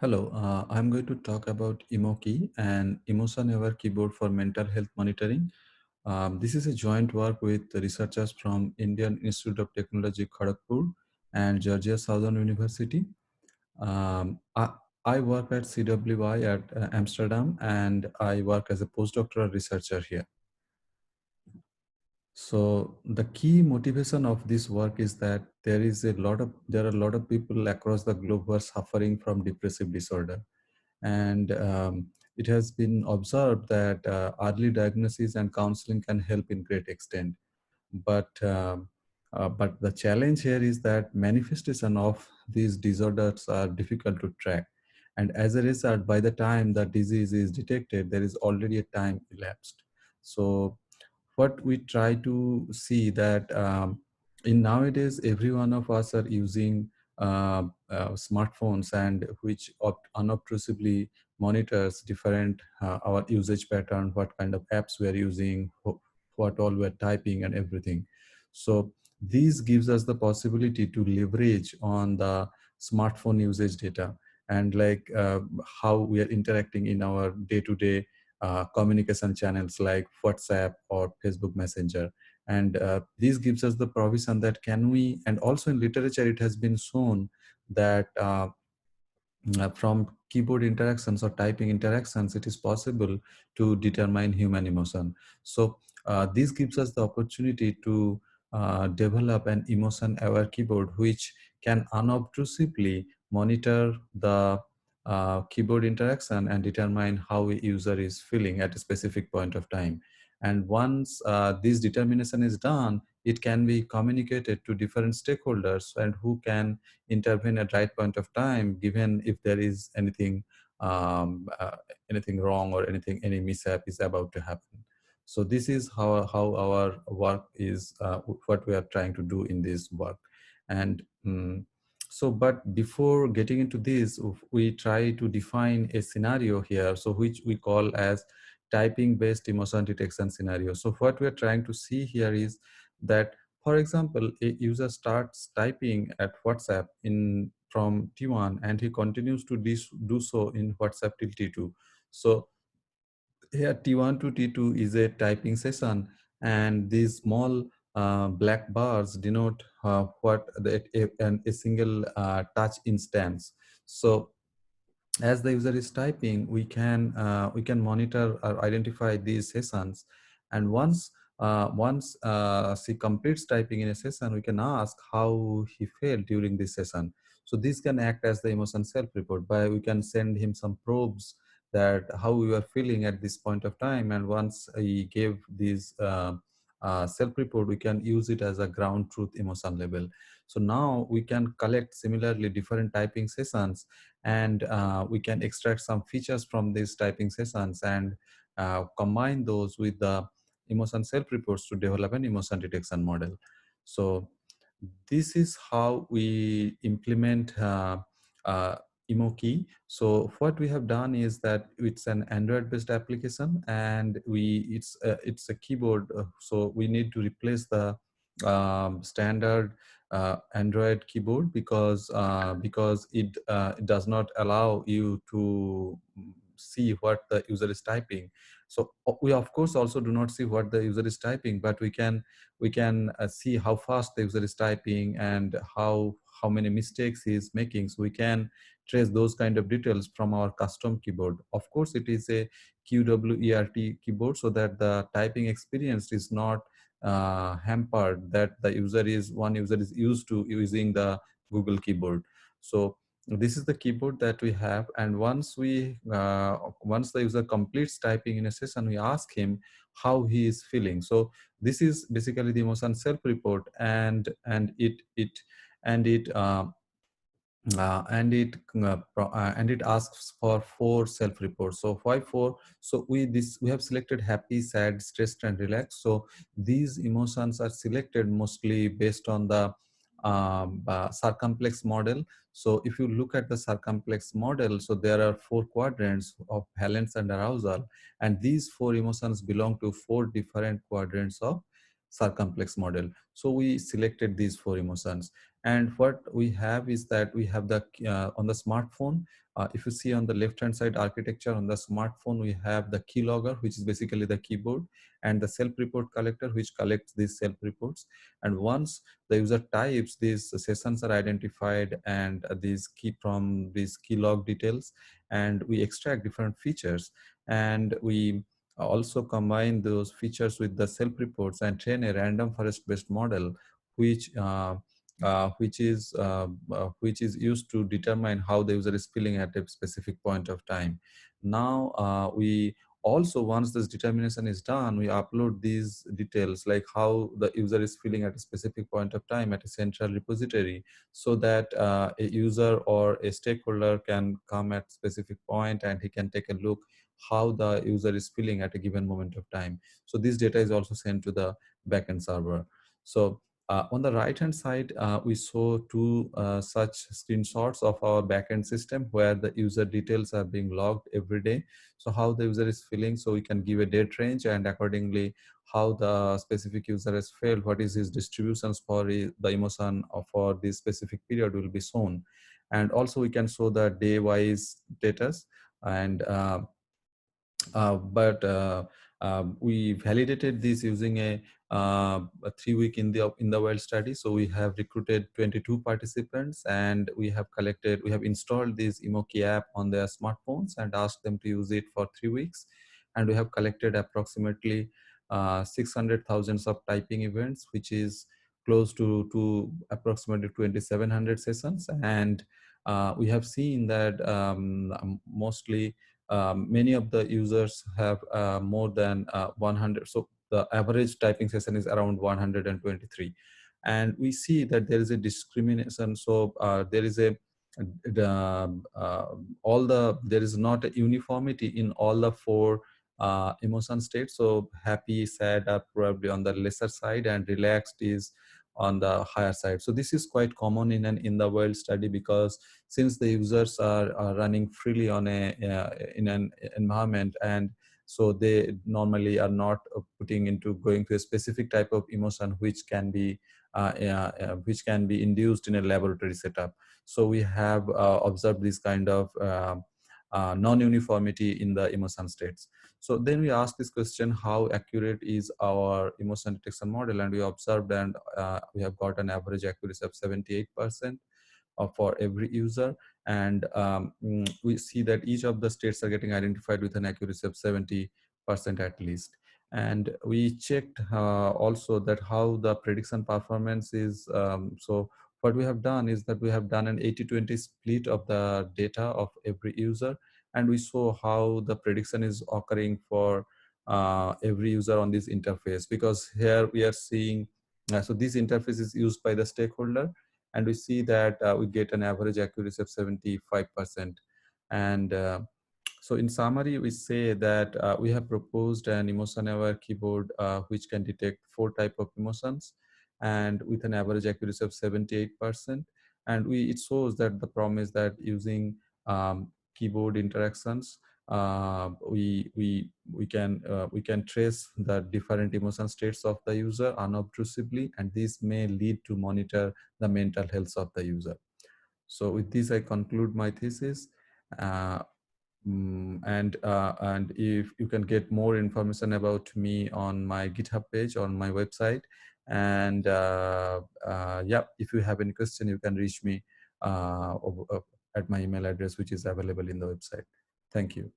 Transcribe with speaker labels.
Speaker 1: Hello, I'm going to talk about Emoki and Emotion Aware Keyboard for Mental Health Monitoring. This is a joint work with the researchers from Indian Institute of Technology, Kharagpur and Georgia Southern University. Um, I, I work at CWI at Amsterdam, and I work as a postdoctoral researcher here. So the key motivation of this work is that there are a lot of people across the globe who are suffering from depressive disorder, and it has been observed that early diagnosis and counseling can help in great extent. But the challenge here is that manifestation of these disorders are difficult to track, and as a result, by the time the disease is detected, there is already a time elapsed. So what we try to see that in nowadays every one of us are using smartphones, and which unobtrusively monitors different our usage pattern, what kind of apps we are using, what all we're typing and everything. So this gives us the possibility to leverage on the smartphone usage data, and how we are interacting in our day-to-day communication channels like WhatsApp or Facebook Messenger. And this gives us the provision that can we, and also in literature it has been shown that from keyboard interactions or typing interactions, it is possible to determine human emotion. So this gives us the opportunity to develop an emotion aware keyboard which can unobtrusively monitor the keyboard interaction and determine how a user is feeling at a specific point of time. And once this determination is done, it can be communicated to different stakeholders and who can intervene at right point of time, given if there is um, uh, anything wrong or any mishap is about to happen. So this is how our work is, what we are trying to do in this work. And but before getting into this, we try to define a scenario here, so which we call as typing based emotion detection scenario. So what we're trying to see here is that, for example, a user starts typing at WhatsApp in from T1, and he continues to do so in WhatsApp till T2. So here T1 to T2 is a typing session, and these small black bars denote a single touch instance. So as the user is typing, we can monitor or identify these sessions, and once she completes typing in a session, we can ask how he felt during this session. So this can act as the emotion self-report, by we can send him some probes that how we were feeling at this point of time, and once he gave this self-report, we can use it as a ground truth emotion level. So now we can collect similarly different typing sessions, and we can extract some features from these typing sessions and combine those with the emotion self-reports to develop an emotion detection model. So this is how we implement uh, Emoki. So what we have done is that it's an Android-based application, and it's a keyboard. So we need to replace the standard Android keyboard because it does not allow you to see what the user is typing. So we of course also do not see what the user is typing, but we can see how fast the user is typing and how many mistakes he is making. So we can trace those kind of details from our custom keyboard. Of course, it is a QWERT keyboard, so that the typing experience is not hampered, that the one user is used to using the Google keyboard. So this is the keyboard that we have, and once the user completes typing in a session, we ask him how he is feeling. So this is basically the emotion self-report, and it asks for 4 self-reports. So why 4? So we have selected happy, sad, stressed, and relaxed. So these emotions are selected mostly based on the circumplex model. So if you look at the circumplex model, so there are 4 quadrants of valence and arousal, and these 4 emotions belong to 4 different quadrants of circumplex model. So we selected these four emotions. And what we have is that we have the on the smartphone, if you see on the left hand side architecture on the smartphone, we have the keylogger, which is basically the keyboard, and the self report collector, which collects these self reports. And once the user types, these sessions are identified, and these key from these key log details, and we extract different features, and we also combine those features with the self reports and train a random forest based model, which which is used to determine how the user is feeling at a specific point of time. Now we also, once this determination is done, we upload these details like how the user is feeling at a specific point of time at a central repository, so that a user or a stakeholder can come at specific point and he can take a look how the user is feeling at a given moment of time. So this data is also sent to the backend server. So on the right hand side, we saw two such screenshots of our backend system where the user details are being logged every day. So how the user is feeling, so we can give a date range, and accordingly how the specific user has felt, what is his distributions for the emotion for this specific period will be shown. And also we can show the day wise status. And but we validated this using a 3-week in the wild study. So we have recruited 22 participants, and we have installed this Emoki app on their smartphones and asked them to use it for 3 weeks. And we have collected approximately 600,000 of typing events, which is close to approximately 2,700 sessions. And we have seen that mostly many of the users have more than 100. So the average typing session is around 123. And we see that there is a discrimination. So there is a there is not a uniformity in all the four emotion states. So happy, sad are probably on the lesser side, and relaxed is on the higher side. So this is quite common in the world study, because since the users are running freely on in an environment, and so they normally are not putting into going to a specific type of emotion which can be induced in a laboratory setup. So we have observed this kind of non-uniformity in the emotion states. So then we asked this question, how accurate is our emotion detection model? And we observed, and we have got an average accuracy of 78% for every user. And we see that each of the states are getting identified with an accuracy of 70% at least. And we checked also that how the prediction performance is. So what we have done is that we have done an 80-20 split of the data of every user, and we saw how the prediction is occurring for every user on this interface. Because here we are seeing, so this interface is used by the stakeholder, and we see that we get an average accuracy of 75%. And so in summary, we say that we have proposed an emotion-aware keyboard which can detect 4 type of emotions, and with an average accuracy of 78%. And it shows that the promise that using keyboard interactions, we can trace the different emotion states of the user unobtrusively, and this may lead to monitor the mental health of the user. So with this, I conclude my thesis. Uh, and if you can get more information about me on my GitHub page on my website. And yeah, if you have any question, you can reach me at my email address, which is available in the website. Thank you.